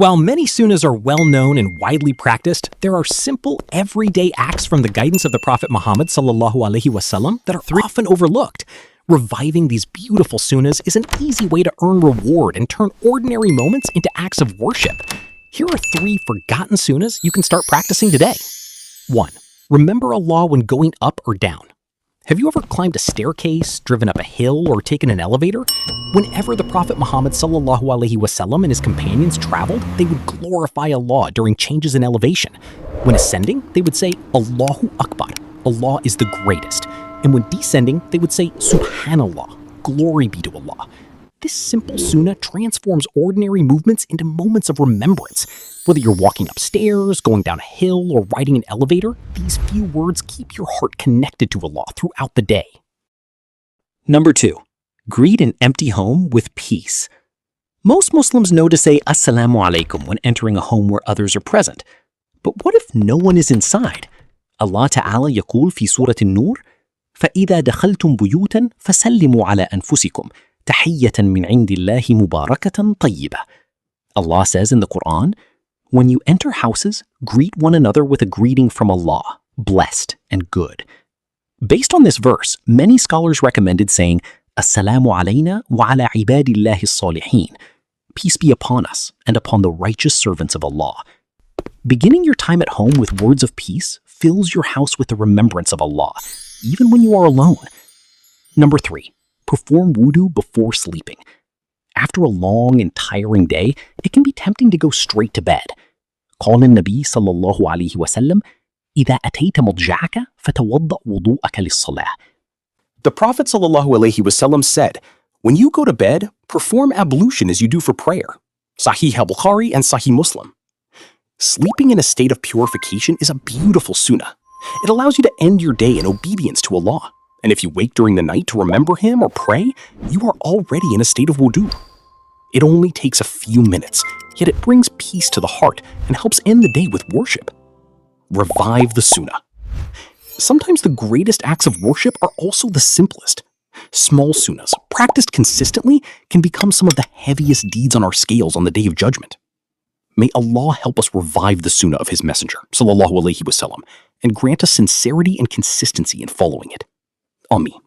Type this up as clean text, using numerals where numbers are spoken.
While many sunnahs are well known and widely practiced, there are simple, everyday acts from the guidance of the Prophet Muhammad ﷺ that are often overlooked. Reviving these beautiful sunnahs is an easy way to earn reward and turn ordinary moments into acts of worship. Here are 3 forgotten sunnahs you can start practicing today. 1. Remember Allah when going up or down. Have you ever climbed a staircase, driven up a hill, or taken an elevator? Whenever the Prophet Muhammad ﷺ and his companions traveled, they would glorify Allah during changes in elevation. When ascending, they would say, Allahu Akbar, Allah is the greatest. And when descending, they would say, Subhanallah, glory be to Allah. This simple sunnah transforms ordinary movements into moments of remembrance. Whether you're walking upstairs, going down a hill, or riding an elevator, these few words keep your heart connected to Allah throughout the day. Number 2. Greet an empty home with peace. Most Muslims know to say Assalamu alaikum when entering a home where others are present. But what if no one is inside? Allah Ta'ala يقول في Surah An-Nur, فَإِذَا دَخَلْتُمْ بُيُوتًا فَسَلِّمُوا عَلَى أَنفُسِكُمْ تَحِيَّةً مِّنْ عِنْدِ اللَّهِ مُبَارَكَةً طَيِّبَةً. Allah says in the Qur'an, when you enter houses, greet one another with a greeting from Allah, blessed and good. Based on this verse, many scholars recommended saying, Assalamu alayna wa ala ibadillahi as-salihin. Peace be upon us and upon the righteous servants of Allah. Beginning your time at home with words of peace fills your house with the remembrance of Allah, even when you are alone. Number 3. Perform wudu before sleeping. After a long and tiring day, it can be tempting to go straight to bed. قال النبي صلى الله عليه وسلم إذا أتيت مضجعك فتوضأ وضوءك للصلاة. The Prophet ﷺ said, when you go to bed, perform ablution as you do for prayer. Sahih al-Bukhari and Sahih Muslim. Sleeping in a state of purification is a beautiful sunnah. It allows you to end your day in obedience to Allah. And if you wake during the night to remember Him or pray, you are already in a state of wudu. It only takes a few minutes, yet it brings peace to the heart and helps end the day with worship. Revive the sunnah. Sometimes the greatest acts of worship are also the simplest. Small sunnahs, practiced consistently, can become some of the heaviest deeds on our scales on the Day of Judgment. May Allah help us revive the Sunnah of His Messenger, sallallahu alaihi wasallam, and grant us sincerity and consistency in following it. Ameen.